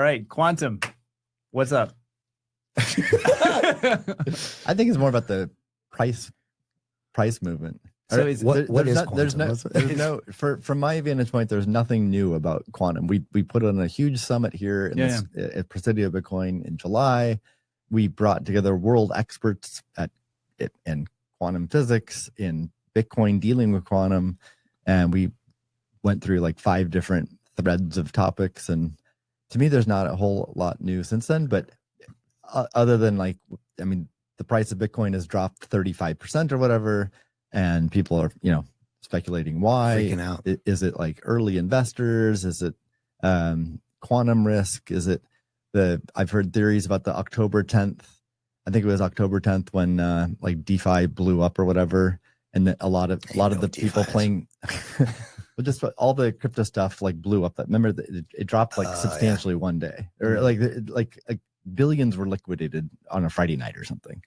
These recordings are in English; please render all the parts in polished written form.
All right, quantum. What's up? I think it's more about the price movement. So is what is quantum? There's no from my vantage point, there's nothing new about quantum. We put on a huge summit here at Presidio Bitcoin in July. We brought together world experts in quantum physics, in Bitcoin dealing with quantum, and we went through like 5 different threads of topics. And to me, there's not a whole lot new since then, but other than like, I mean, the price of Bitcoin has dropped 35% or whatever, and people are, speculating why. Freaking out. Is it like early investors? Is it quantum risk? Is it I've heard theories about the October 10th. I think it was October 10th when like DeFi blew up or whatever, and a lot of the people playing, but just all the crypto stuff like blew up. Remember it dropped like substantially one day, or like billions were liquidated on a Friday night or something.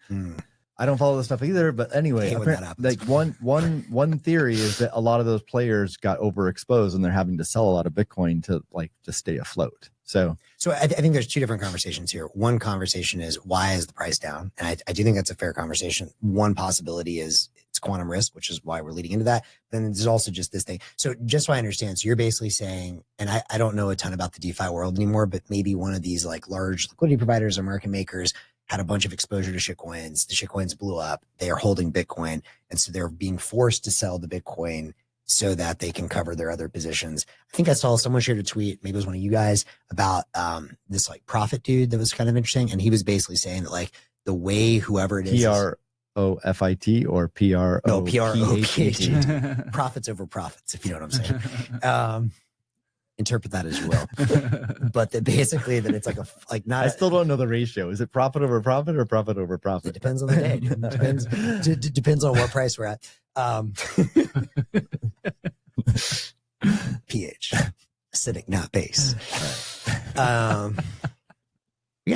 I don't follow this stuff either, but anyway, like one theory is that a lot of those players got overexposed and they're having to sell a lot of Bitcoin to like just stay afloat. So I think there's 2 different conversations here. One conversation is, why is the price down? And I do think that's a fair conversation. One possibility is it's quantum risk, which is why we're leading into that. Then there's also just this thing. So just so I understand, so you're basically saying, and I don't know a ton about the DeFi world anymore, but maybe one of these like large liquidity providers or market makers had a bunch of exposure to shitcoins. The shitcoins blew up. They are holding Bitcoin. And so they're being forced to sell the Bitcoin so that they can cover their other positions. I think I saw someone shared a tweet, maybe it was one of you guys, about this like profit dude that was kind of interesting. And he was basically saying that like the way whoever it is. PROFIT or PROPHT? No, PROPHT. Profits over profits, if you know what I'm saying. Interpret that as you will. But that basically that it's like not. I still don't know the ratio. Is it profit over profit or profit over profit? It depends on the day. Depends on what price we're at. pH, acidic, not base. Yeah,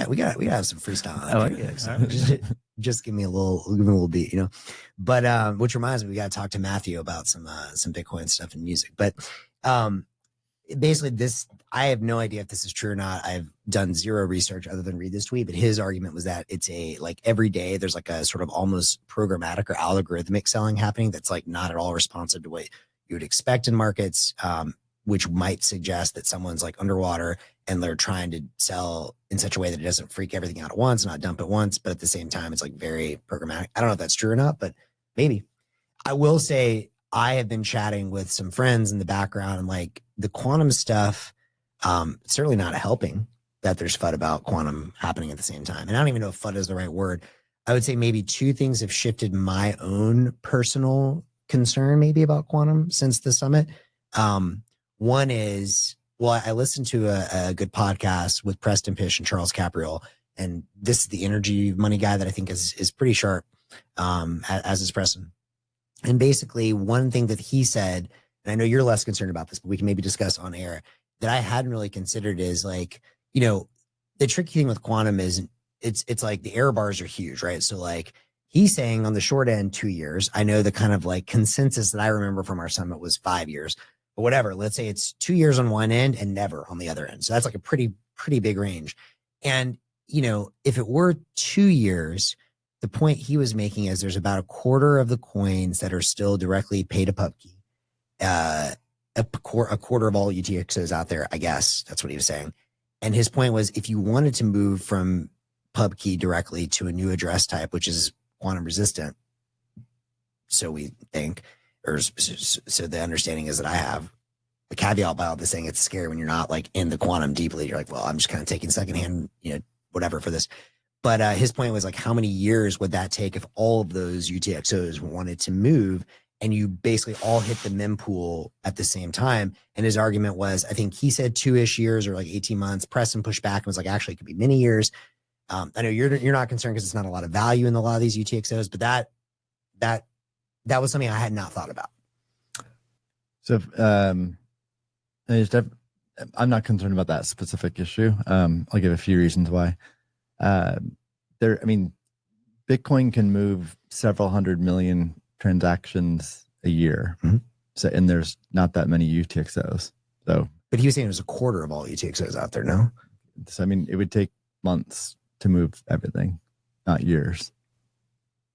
we got to have some freestyle. I like it. Just give me a little beat, But which reminds me, we got to talk to Matthew about some Bitcoin stuff and music. But basically, I have no idea if this is true or not. I've done zero research other than read this tweet. But his argument was that it's like every day there's like a sort of almost programmatic or algorithmic selling happening that's like not at all responsive to what you would expect in markets, which might suggest that someone's like underwater and they're trying to sell in such a way that it doesn't freak everything out at once, not dump at once, but at the same time, it's like very programmatic. I don't know if that's true or not, but maybe. I will say I have been chatting with some friends in the background, and like the quantum stuff, certainly not helping that there's FUD about quantum happening at the same time. And I don't even know if FUD is the right word. I would say maybe 2 things have shifted my own personal concern maybe about quantum since the summit. One is, well, I listened to a good podcast with Preston Pish and Charles Capriol, and this is the energy money guy that I think is pretty sharp, as is Preston. And basically one thing that he said, and I know you're less concerned about this, but we can maybe discuss on air, that I hadn't really considered is like, the tricky thing with quantum is it's like the error bars are huge, right? So like he's saying on the short end, 2 years. I know the kind of like consensus that I remember from our summit was 5 years. But whatever, let's say it's 2 years on one end and never on the other end. So that's like a pretty big range. And, if it were 2 years, the point he was making is there's about a quarter of the coins that are still directly pay to PubKey. A quarter of all UTXOs out there, I guess. That's what he was saying. And his point was, if you wanted to move from PubKey directly to a new address type, which is quantum resistant, so we think, or so the understanding is that I have. The caveat by all this saying it's scary when you're not like in the quantum deeply. You're like, well, I'm just kind of taking secondhand, whatever for this. But his point was like, how many years would that take if all of those UTXOs wanted to move and you basically all hit the mempool at the same time? And his argument was, I think he said 2-ish years or like 18 months. Preston pushed back and was like, actually, it could be many years. I know you're not concerned because it's not a lot of value in a lot of these UTXOs, but that was something I had not thought about. So I'm not concerned about that specific issue. I'll give a few reasons why. Bitcoin can move several 100 million transactions a year. Mm-hmm. So, and there's not that many UTXOs. So, but he was saying it was a quarter of all UTXOs out there, no? So, I mean, it would take months to move everything, not years.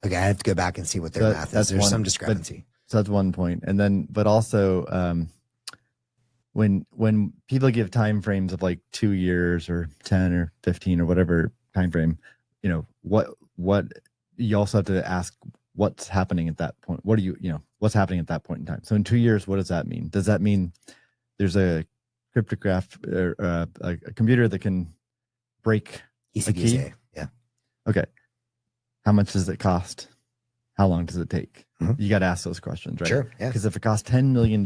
Okay, I have to go back and see what their So math is. that's There's one- some discrepancy. So that's one point. And then, but also, when people give time frames of like 2 years or 10 or 15 or whatever time frame, you know, what you also have to ask what's happening at that point. What do what's happening at that point in time? So in 2 years, what does that mean? Does that mean there's a cryptograph or a computer that can break a key? ECDSA, yeah. Okay. How much does it cost? How long does it take? You got to ask those questions, right? Sure, yeah. Because if it costs $10 million,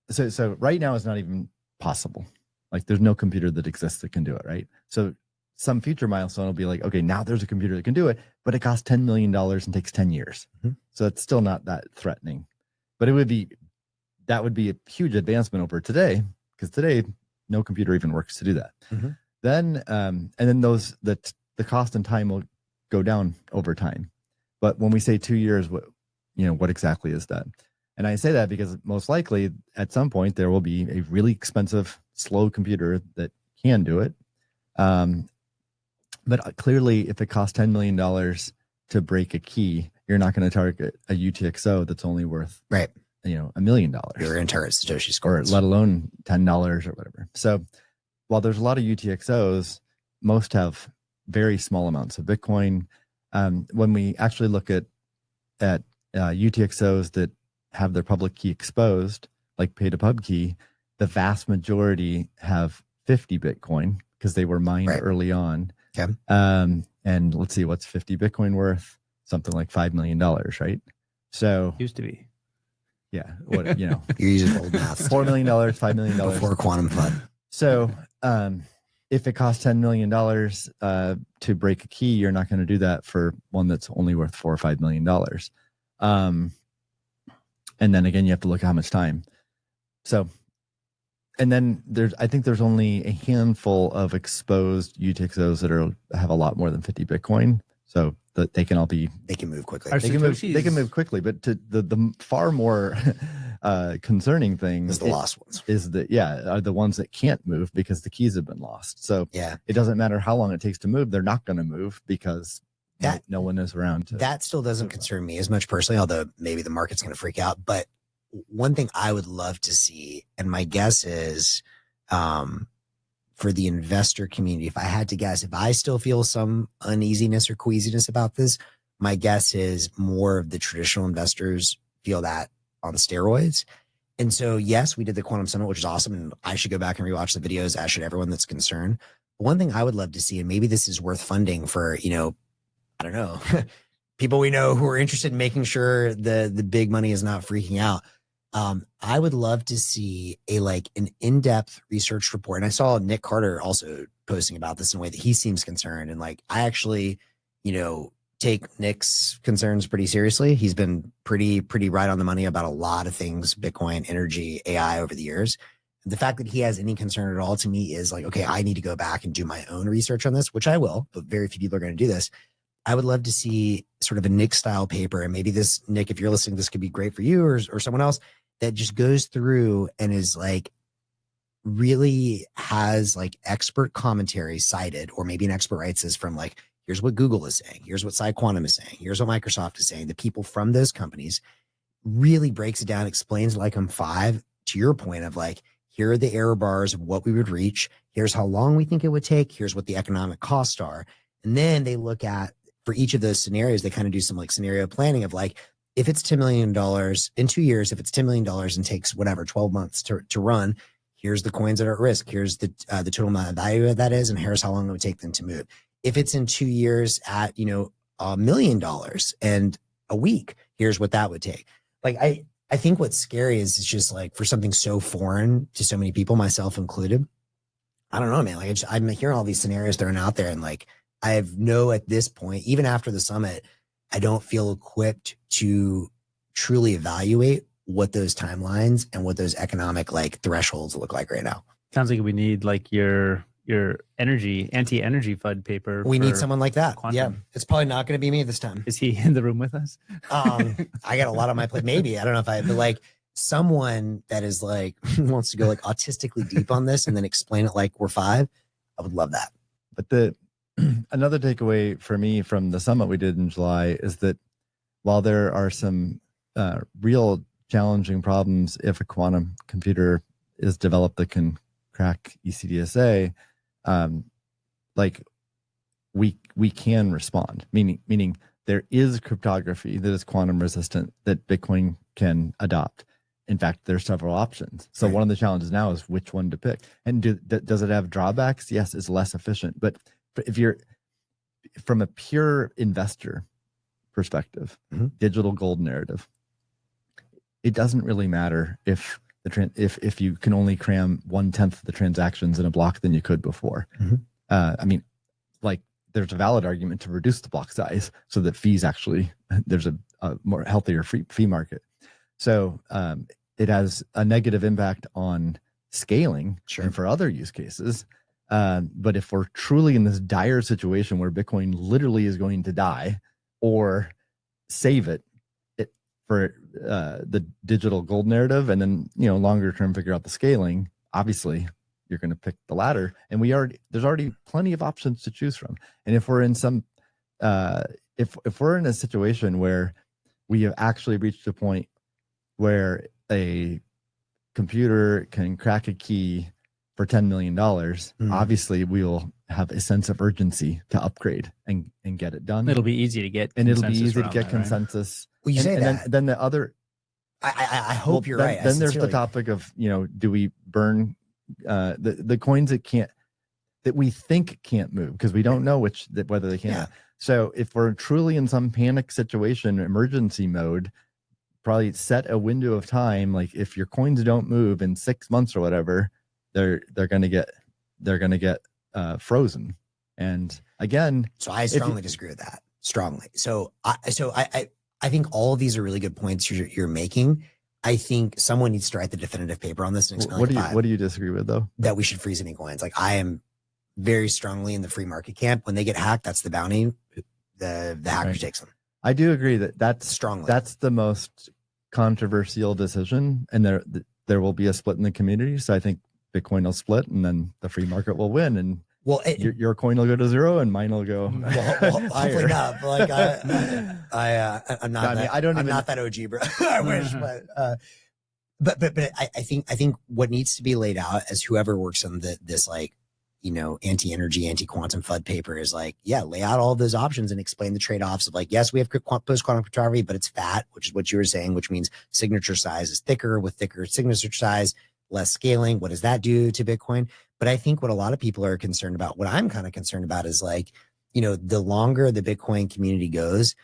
so right now it's not even possible. Like there's no computer that exists that can do it, right? So some future milestone will be like, okay, now there's a computer that can do it, but it costs $10 million and takes 10 years. So it's still not that threatening. But that would be a huge advancement over today, because today no computer even works to do that. Then and then the cost and time will go down over time. But when we say 2 years, what exactly is that? And I say that because most likely at some point there will be a really expensive, slow computer that can do it. But clearly, if it costs $10 million to break a key, you're not going to target a UTXO that's only worth Right. $1 million. You're going to target Satoshi Or scores. let alone $10 or whatever. So while there's a lot of UTXOs, most have very small amounts of Bitcoin. When we actually look at UTXOs that have their public key exposed, like pay to pub key, the vast majority have 50 Bitcoin because they were mined early on. Okay. And let's see, what's 50 Bitcoin worth? Something like $5 million, right? So Used to be. yeah, You're using old math. $4 million, $5 million. Before quantum FUD. So if it costs $10 million to break a key, you're not going to do that for one that's only worth $4 or $5 million. And then again, you have to look at how much time. So, and then I think there's only a handful of exposed UTXOs that have a lot more than 50 Bitcoin. So that they can move quickly. They can move quickly, but to the far more concerning thing is the lost ones. Are the ones that can't move because the keys have been lost. So yeah, it doesn't matter how long it takes to move; they're not going to move because no one is around. That still doesn't concern me as much personally, although maybe the market's going to freak out. But one thing I would love to see, and my guess is, for the investor community, if I had to guess, if I still feel some uneasiness or queasiness about this, my guess is more of the traditional investors feel that on steroids. And so, yes, we did the Quantum Summit, which is awesome. And I should go back and rewatch the videos, as should everyone that's concerned. But one thing I would love to see, and maybe this is worth funding for, I don't know, people we know who are interested in making sure the big money is not freaking out. I would love to see an in-depth research report. And I saw Nick Carter also posting about this in a way that he seems concerned. And I actually, take Nick's concerns pretty seriously. He's been pretty right on the money about a lot of things, Bitcoin, energy, AI over the years. The fact that he has any concern at all to me is okay, I need to go back and do my own research on this, which I will, but very few people are going to do this. I would love to see sort of a Nick style paper. And maybe this, Nick, if you're listening, this could be great for you or someone else that just goes through and is really has expert commentary cited, or maybe an expert writes this from here's what Google is saying, here's what PsiQuantum is saying, here's what Microsoft is saying. The people from those companies really breaks it down, explains I'm 5 to your point of here are the error bars of what we would reach. Here's how long we think it would take. Here's what the economic costs are. And then they look at, for each of those scenarios, they kind of do some scenario planning of if it's $10 million in 2 years, if it's $10 million and takes 12 months to run, here's the coins that are at risk. Here's the total amount of value that is, and here's how long it would take them to move. If it's in 2 years at, $1 million and a week, here's what that would take. I think what's scary is it's just for something so foreign to so many people, myself included. I don't know, man. I'm hearing all these scenarios thrown out there, and I have at this point, even after the summit, I don't feel equipped to truly evaluate what those timelines and what those economic thresholds look like right now. Sounds like we need your anti-energy FUD paper. We need someone like that. Quantum. Yeah. It's probably not going to be me this time. Is he in the room with us? I got a lot on my plate. Maybe. I don't know if but someone that is wants to go autistically deep on this and then explain it we're 5. I would love that. But the another takeaway for me from the summit we did in July is that while there are some real challenging problems if a quantum computer is developed that can crack ECDSA, like we can respond, meaning there is cryptography that is quantum resistant that Bitcoin can adopt. In fact, there's several options. So one of the challenges now is which one to pick. And does it have drawbacks? Yes, it's less efficient. But if you're from a pure investor perspective, digital gold narrative, it doesn't really matter if if you can only cram 1/10 of the transactions in a block than you could before. I mean, like there's a valid argument to reduce the block size so that fees actually there's a more healthier fee market. So it has a negative impact on scaling and for other use cases. But if we're truly in this dire situation where Bitcoin literally is going to die, or save it for the digital gold narrative, and then longer term figure out the scaling, obviously you're going to pick the latter. And there's already plenty of options to choose from. And if we're in some if we're in a situation where we have actually reached a point where a computer can crack a key for $10 million, obviously we'll have a sense of urgency to upgrade and get it done. It'll be easy to get, and it'll be easy to get consensus. Well, you say that. Then the other, I hope you're right. Then there's the topic of do we burn the coins that we think can't move, because we don't know whether they can. So if we're truly in some panic situation, emergency mode, probably set a window of time. Like if your coins don't move in 6 months or whatever, they're going to get frozen. And again, so I strongly disagree with that. Strongly. So I think all of these are really good points you're making. I think someone needs to write the definitive paper on this and explain. What do you disagree with though? That we should freeze any coins. Like I am very strongly in the free market camp. When they get hacked, that's the bounty. The hacker takes them. I do agree that's strongly. That's the most controversial decision, and there will be a split in the community. So I think Bitcoin will split, and then the free market will win, and your coin will go to zero, and mine will go. Hopefully not. Like I'm not. I'm not that OG, bro. I wish, but I think what needs to be laid out as whoever works on this anti-energy, anti-quantum FUD paper is lay out all those options and explain the trade-offs of yes, we have post-quantum cryptography, but it's fat, which is what you were saying, which means signature size is thicker. With thicker signature size, less scaling. What does that do to Bitcoin? But I think what a lot of people are concerned about, what I'm kind of concerned about is the longer the Bitcoin community goes,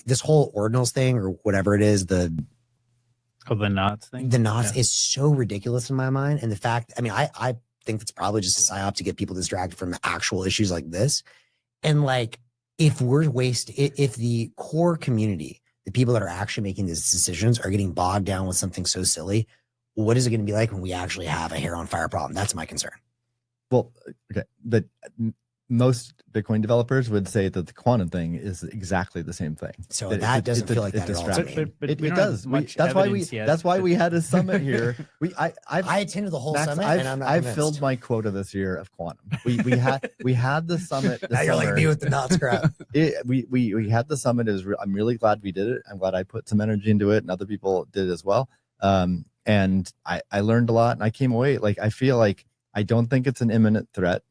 this whole ordinals thing or whatever it is, the knots thing. The knots is so ridiculous in my mind. And the fact, I think it's probably just a psyop to get people distracted from actual issues like this. And if the core community, the people that are actually making these decisions, are getting bogged down with something so silly, what is it going to be like when we actually have a hair on fire problem? That's my concern. Well, okay, but most Bitcoin developers would say that the quantum thing is exactly the same thing. So that doesn't feel like that at all to me. But it does. That's why we had a summit here. I attended the whole Max, summit, and I'm not I've filled my quota this year of quantum. We had the summit. Now you're like me with the knots crap. We had the summit. I'm really glad we did it. I'm glad I put some energy into it, and other people did as well. And I learned a lot, and I came away I feel like I don't think it's an imminent threat.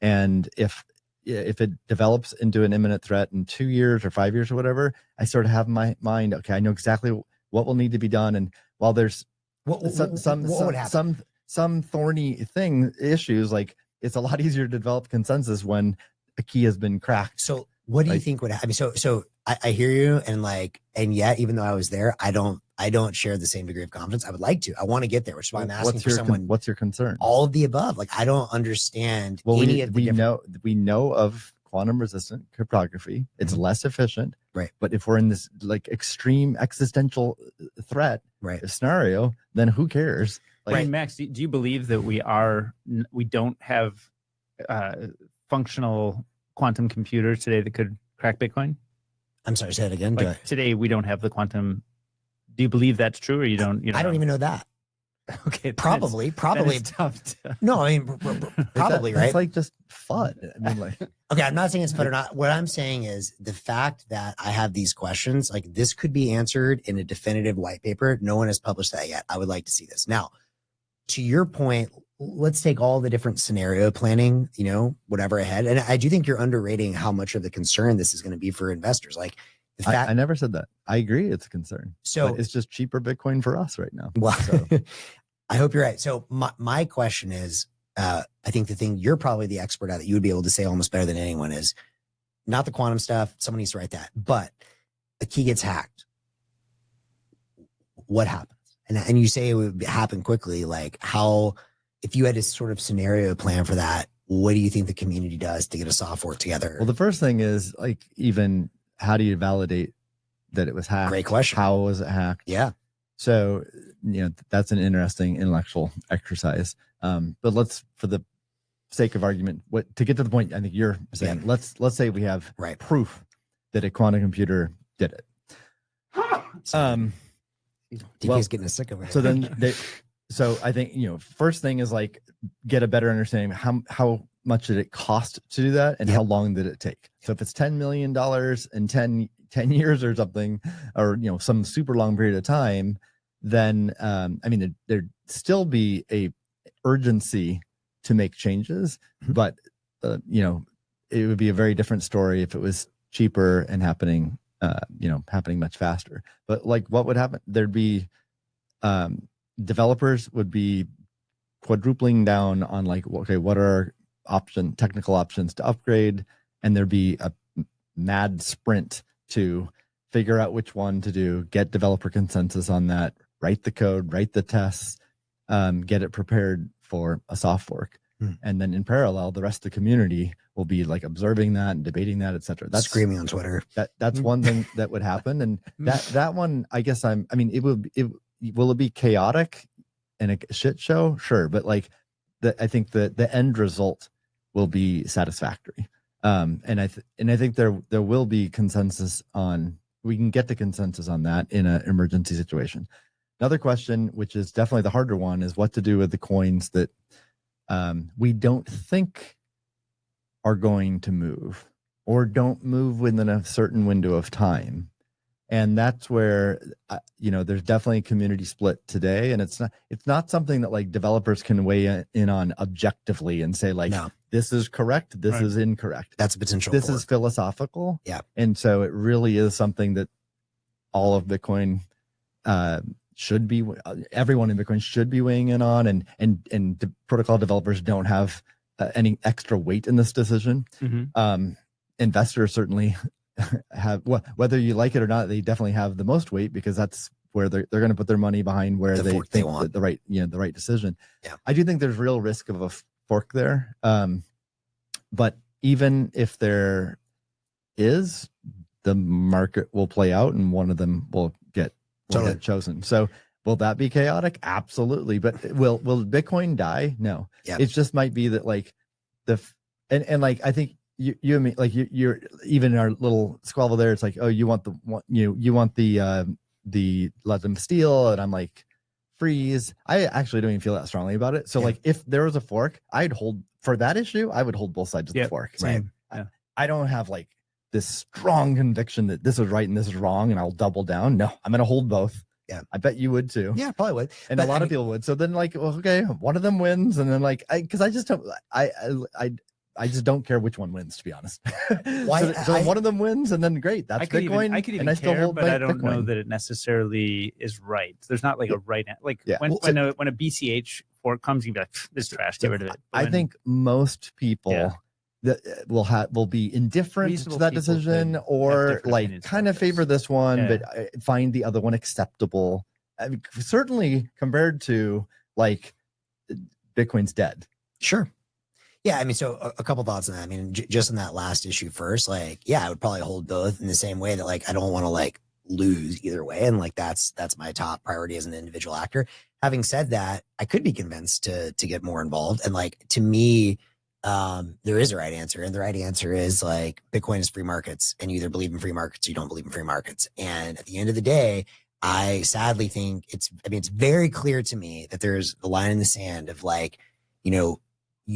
And if it develops into an imminent threat in 2 years or 5 years or whatever, I sort of have in my mind, okay, I know exactly what will need to be done. And while there's some thorny issues, it's a lot easier to develop consensus when a key has been cracked. So what do you think would happen? So I hear you, and yet, even though I was there, I don't share the same degree of confidence. I would like to. I want to get there, which is why I'm asking for someone. What's your concern? All of the above. I don't understand. We know of quantum resistant cryptography. It's less efficient, right? But if we're in this extreme existential threat scenario, then who cares? Right, Max, do you believe that we don't have functional quantum computers today that could crack Bitcoin? I'm sorry, say it again. Today we don't have the quantum. Do you believe that's true, or you don't? I don't even know that. Okay, Probably, it's tough to, no, I mean, probably, It's right? like just fun. I mean, like, Okay, I'm not saying it's fun or not. What I'm saying is the fact that I have these questions, like this could be answered in a definitive white paper. No one has published that yet. I would like to see this. Now, to your point, let's take all the different scenario planning, you know, whatever ahead. And I do think you're underrating how much of the concern this is going to be for investors. Like the fact, I never said that. I agree, it's a concern. So but it's just cheaper Bitcoin for us right now. well, So I hope you're right. So my question is, I think the thing you're probably the expert at that you would be able to say almost better than anyone is not the quantum stuff. Someone needs to write that, but the key gets hacked. What happens? And you say it would happen quickly. Like how, if you had a sort of scenario plan for that, what do you think the community does to get a soft fork together? well, the first thing is like, even how do you validate that it was hacked? Great question. How was it hacked? Yeah. So, you know, that's an interesting intellectual exercise. But let's, for the sake of argument, to get to the point, I think you're saying, let's say we have proof that a quantum computer did it. DK's getting sick of it. So then so I think, you know, first thing is like get a better understanding how much did it cost to do that and how long did it take? So if it's $10 million in 10 years or something, or, you know, some super long period of time, then, I mean, there'd still be a urgency to make changes, but, you know, it would be a very different story if it was cheaper and happening, you know, happening much faster. But like what would happen? There'd be, developers would be quadrupling down on like, okay, what are technical options to upgrade? And there'd be a mad sprint to figure out which one to do, get developer consensus on that, write the code, write the tests, get it prepared for a soft fork. And then in parallel, the rest of the community will be like observing that and debating that, etc. That's screaming on Twitter. That's one thing that would happen. And that one, I guess will it be chaotic and a shit show? Sure. But like I think the end result will be satisfactory. And I think there will be consensus we can get to consensus on that in an emergency situation. Another question, which is definitely the harder one, is what to do with the coins that we don't think are going to move or don't move within a certain window of time. And that's where, you know, there's definitely a community split today. And it's not something that like developers can weigh in on objectively and say like, no, this is correct, this is incorrect. That's a potential. This is philosophical. Yeah. And so it really is something that all of Bitcoin should be, everyone in Bitcoin should be weighing in on, and the protocol developers don't have any extra weight in this decision. Investors certainly have, whether you like it or not, they definitely have the most weight because that's where they're going to put their money behind where they think want the right, you know, the right decision. Yeah. I do think there's real risk of a fork there. But even if there is, the market will play out and one of them will get chosen. So will that be chaotic? Absolutely. But will Bitcoin die? No. Yeah. It just might be that like and like I think you and me, like you're even in our little squabble there. It's like, oh, you want the let them steal, and I'm like, freeze. I actually don't even feel that strongly about it. So like if there was a fork, I'd hold for that issue. I would hold both sides of the fork. Same. Right? I don't have like this strong conviction that this is right and this is wrong, and I'll double down. No, I'm going to hold both. Yeah, I bet you would too. Yeah, probably would. And a lot of people would. So then, like, well, okay, one of them wins, and then like, because I just don't, I just don't care which one wins, to be honest. Why? So one of them wins, and then great, that's Bitcoin. I could even care, but I don't know that it necessarily is right. There's not like a right, like when a BCH fork comes, you can be like, this is trash, get rid of it. I think most people that will be indifferent to that decision, or like kind of favor this one, but find the other one acceptable. I mean, certainly compared to like Bitcoin's dead. Sure. Yeah, I mean, so a couple thoughts on that. I mean, just on that last issue first, like, yeah, I would probably hold both in the same way that like I don't want to like lose either way, and like that's my top priority as an individual actor. Having said that, I could be convinced to get more involved, and like to me, there is a right answer, and the right answer is like Bitcoin is free markets, and you either believe in free markets or you don't believe in free markets. And at the end of the day, I sadly think it's very clear to me that there's a line in the sand of like, you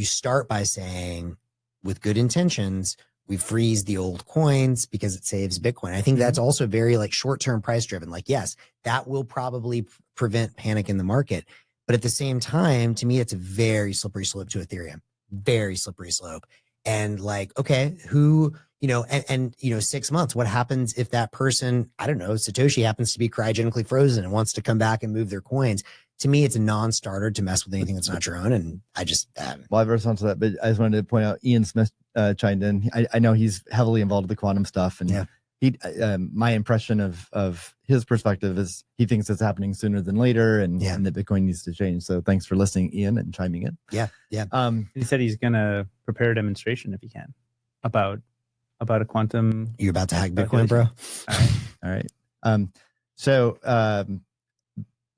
start by saying with good intentions, we freeze the old coins because it saves Bitcoin. I think that's also very like short-term price driven. Like, yes, that will probably prevent panic in the market. But at the same time, to me, it's a very slippery slope to Ethereum, very slippery slope. And like, okay, who, and 6 months, what happens if that person, I don't know, Satoshi happens to be cryogenically frozen and wants to come back and move their coins? To me, it's a non-starter to mess with anything that's not your own. And I just, well, I've responded to that, but I just wanted to point out Ian Smith chimed in. I know he's heavily involved with the quantum stuff, and he, my impression of his perspective is he thinks it's happening sooner than later, and that Bitcoin needs to change. So thanks for listening, Ian, and chiming in. Yeah. He said he's gonna prepare a demonstration if he can about a quantum. You're about to hack Bitcoin, bro. All right.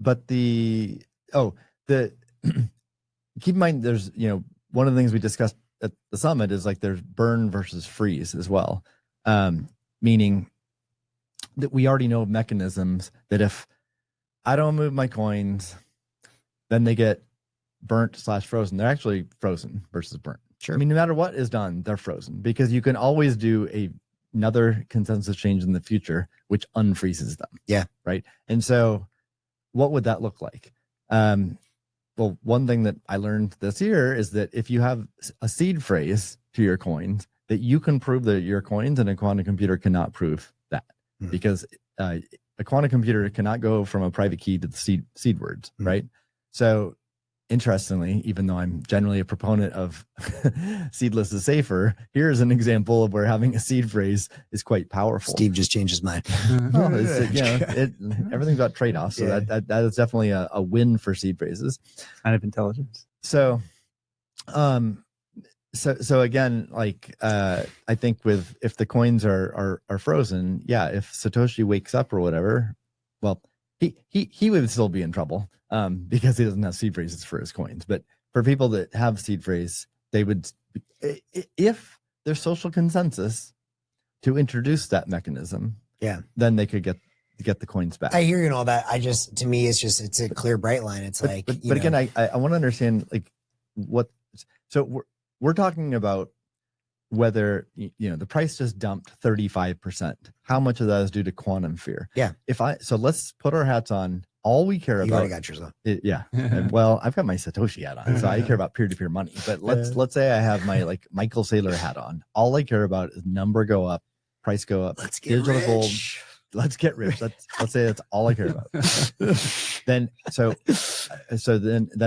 But keep in mind, there's, one of the things we discussed at the summit is like there's burn versus freeze as well. Meaning that we already know mechanisms that if I don't move my coins, then they get burnt/frozen. They're actually frozen versus burnt. Sure. I mean, no matter what is done, they're frozen because you can always do another consensus change in the future, which unfreezes them. Yeah. Right. And so what would that look like? Well, one thing that I learned this year is that if you have a seed phrase to your coins, that you can prove that your coins, and a quantum computer cannot prove that because a quantum computer cannot go from a private key to the seed words, right? So interestingly, even though I'm generally a proponent of seedless is safer, here's an example of where having a seed phrase is quite powerful. Steve just changed his mind. Everything's about trade-offs. So that is definitely a win for seed phrases. Kind of intelligence. So, so again, like I think if the coins are frozen, if Satoshi wakes up or whatever, well, he would still be in trouble because he doesn't have seed phrases for his coins. But for people that have seed phrase, they would, if there's social consensus to introduce that mechanism, then they could get the coins back. I hear you and all that. To me, it's a clear, bright line. It's but again, I want to understand like so we're talking about whether the price just dumped 35%. How much of that is due to quantum fear? Yeah. So let's put our hats on. All we care about. You already got yours though. Well, I've got my Satoshi hat on, so I care about peer-to-peer money. But let's say I have my like Michael Saylor hat on. All I care about is number go up, price go up. Let's get rich. Gold. Let's get rich. Let's say that's all I care about. Then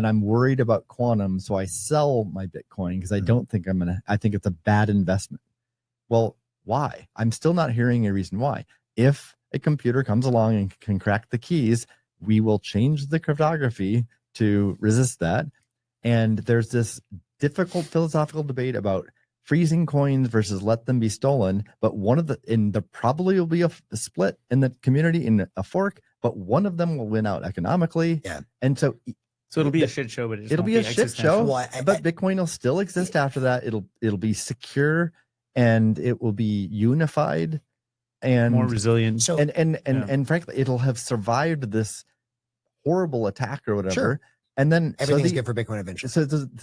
I'm worried about quantum, so I sell my Bitcoin because I don't think I think it's a bad investment. Well, why? I'm still not hearing a reason why. If a computer comes along and can crack the keys, we will change the cryptography to resist that. And there's this difficult philosophical debate about freezing coins versus let them be stolen. But there probably will be a split in the community in a fork, but one of them will win out economically. Yeah. And so it'll be a shit show, but it'll be a shit show. But Bitcoin will still exist after that. It'll be secure and it will be unified and more resilient. So, and frankly, it'll have survived this horrible attack or whatever. Sure. And then everything's good for Bitcoin eventually.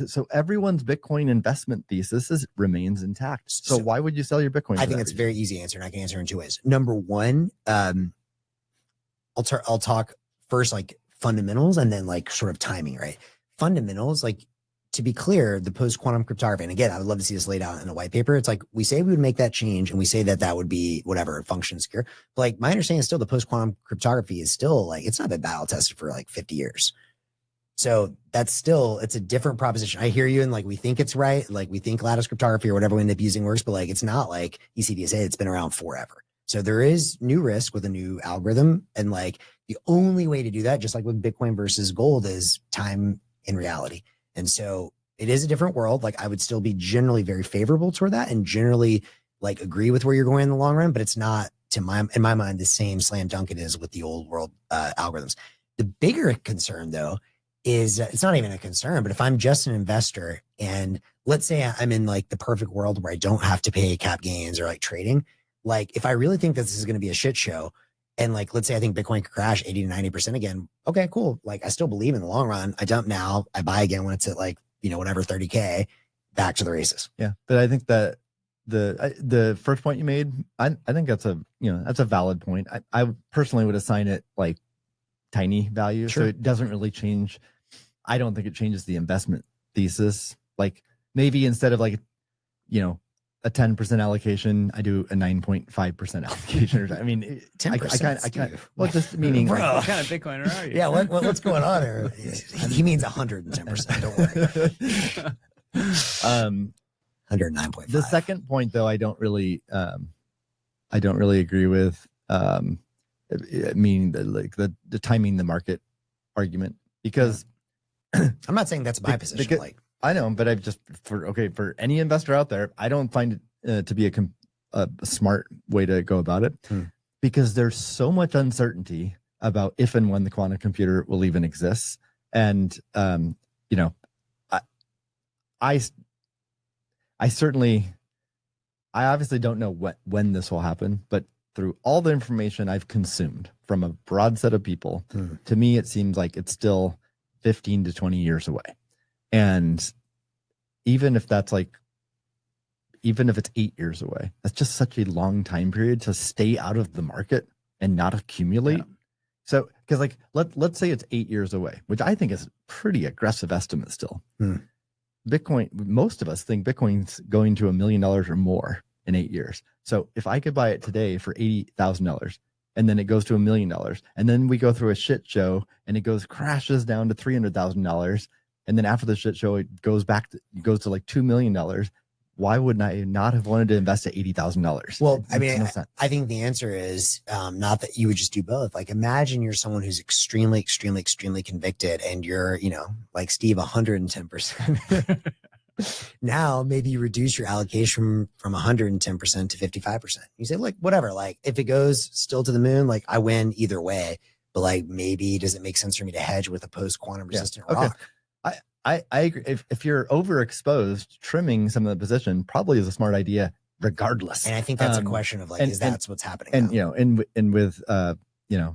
So everyone's Bitcoin investment thesis remains intact. So why would you sell your Bitcoin? I think it's a very easy answer, and I can answer in two ways. Number one, I'll talk first like fundamentals and then like sort of timing, right? Fundamentals, like to be clear, the post-quantum cryptography, and again, I would love to see this laid out in a white paper. It's like we say we would make that change and we say that would be whatever, function secure. But like my understanding is still the post-quantum cryptography is still like, it's not been battle tested for like 50 years. So it's a different proposition. I hear you. And like, we think it's right. Like we think lattice cryptography or whatever we end up using works, but like, it's not like ECDSA. It's been around forever. So there is new risk with a new algorithm. And like the only way to do that, just like with Bitcoin versus gold, is time in reality. And so it is a different world. Like I would still be generally very favorable toward that and generally like agree with where you're going in the long run, but it's not in my mind, the same slam dunk it is with the old world algorithms. The bigger concern though, is it's not even a concern, but if I'm just an investor and let's say I'm in like the perfect world where I don't have to pay cap gains or like trading, like if I really think that this is going to be a shit show And like, let's say I think Bitcoin could crash 80 to 90% again. Okay, cool. Like I still believe in the long run. I dump now, I buy again when it's at like, whatever, 30K, back to the races. Yeah. But I think that the first point you made, I think that's a valid point. I personally would assign it like tiny value. Sure. So it doesn't really change. I don't think it changes the investment thesis. Like maybe instead of like, a 10% allocation, I do a 9.5% allocation. I mean, 10%. I kind of, well, just meaning, what kind of Bitcoiner are you? Yeah, what's going on there? He means 110%. Don't worry. 109.5. The second point, though, I don't really agree with. Meaning the timing the market argument, because I'm not saying that's my position. Because, like I know, but I've just for any investor out there, I don't find it to be a smart way to go about it, because there's so much uncertainty about if and when the quantum computer will even exist, and I obviously don't know when this will happen, but through all the information I've consumed from a broad set of people, to me it seems like it's still 15 to 20 years away. And even if it's 8 years away, that's just such a long time period to stay out of the market and not accumulate. Yeah. So, because like let's say it's 8 years away, which I think is a pretty aggressive estimate still. Bitcoin, most of us think Bitcoin's going to $1 million or more in 8 years. So if I could buy it today for $80,000, and then it goes to $1 million, and then we go through a shit show and it crashes down to $300,000, and then after the shit show it goes to like $2 million. Why wouldn't I not have wanted to invest at $80,000? Well, I mean, I think the answer is not that you would just do both. Like, imagine you're someone who's extremely, extremely, extremely convicted, and you're, like Steve, 110%. Now, maybe you reduce your allocation from 110% to 55%. You say, like, whatever. Like, if it goes still to the moon, like, I win either way. But like, maybe does it make sense for me to hedge with a post-quantum resistant rock? I agree. If you're overexposed, trimming some of the position probably is a smart idea, regardless. And I think that's a question of like, that's what's happening? And now?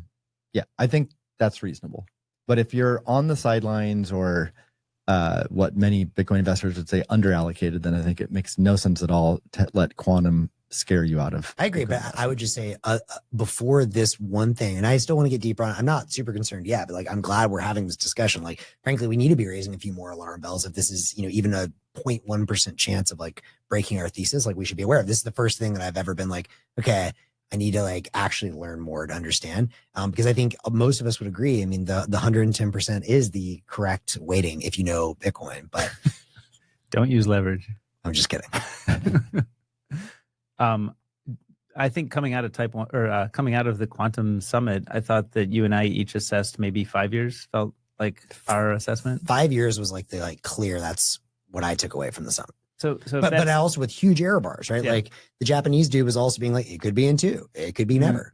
I think that's reasonable. But if you're on the sidelines or what many Bitcoin investors would say underallocated, then I think it makes no sense at all to let quantum scare you out of. I agree, but I would just say before this one thing, and I still want to get deeper on it. I'm not super concerned yet, but like I'm glad we're having this discussion. Like, frankly, we need to be raising a few more alarm bells if this is, even a 0.1% chance of like breaking our thesis. Like, we should be aware of this. Is the first thing that I've ever been like, okay, I need to like actually learn more to understand, because I think most of us would agree. I mean, the 110% is the correct weighting if you know Bitcoin, but don't use leverage. I'm just kidding. I think coming out of coming out of the quantum summit, I thought that you and I each assessed maybe 5 years felt like our assessment. 5 years was like clear. That's what I took away from the summit. But also with huge error bars, right? Yeah. Like the Japanese dude was also being like, it could be in 2, it could be never.